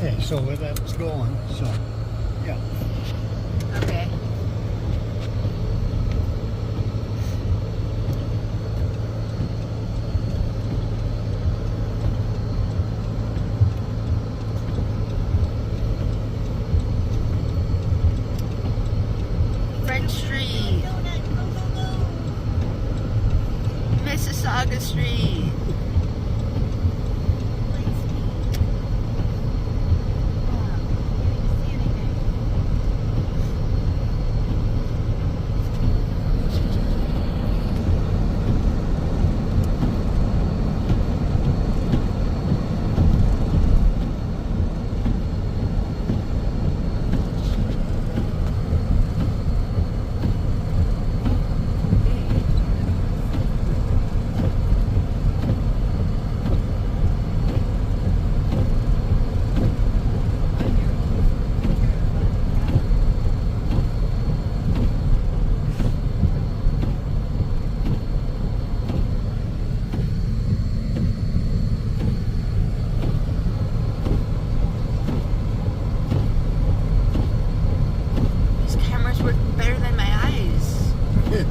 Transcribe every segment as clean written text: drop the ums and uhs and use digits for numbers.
Okay, so where that's going, so, yeah. Okay. French Street. Mississauga Street.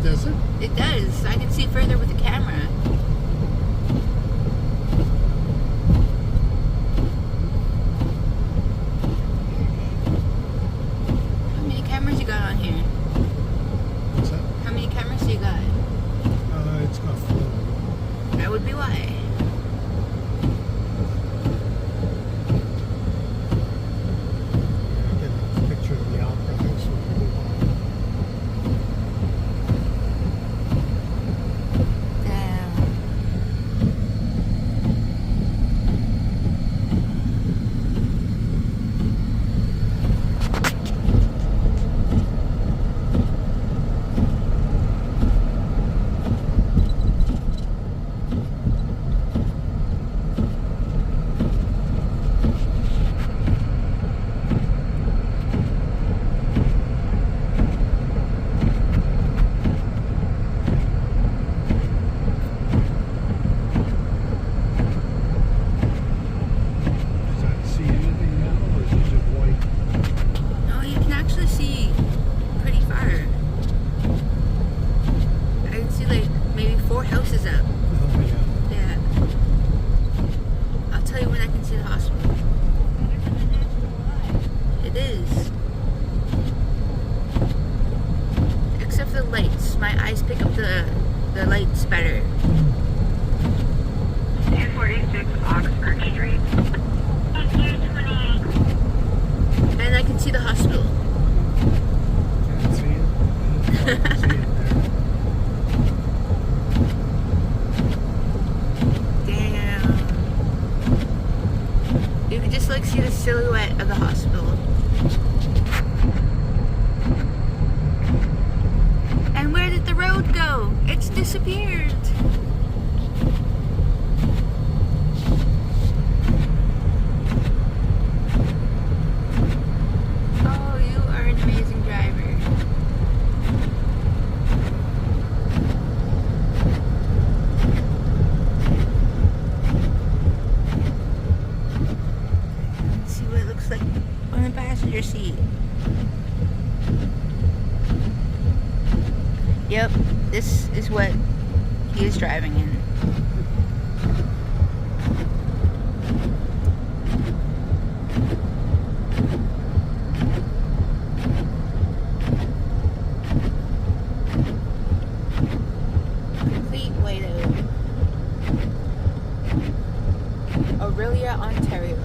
Does it? It does. I can see further with the camera. How many cameras you got on here? What's that? How many cameras do you got? It's got 4. That would be why. Get a picture of the opera house. Houses up. Oh, yeah. Yeah. I'll tell you when I can see the hospital. It is. Except for the lights. My eyes pick up the lights better. 246 Oxford Street. And I can see the hospital. Can't see it. Oh, I can see it there. You can just like see the silhouette of the hospital. And where did the road go? It's disappeared. Oh, you are an amazing driver. Like on the passenger seat. Yep, this is what he is driving in. Complete whiteout. Orillia, Ontario.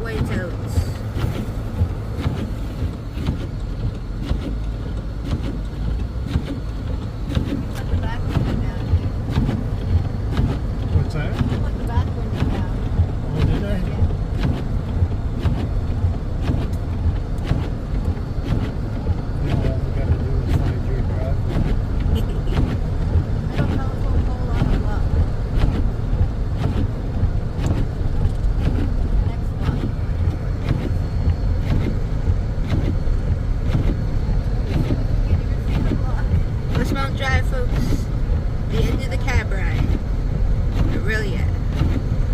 way to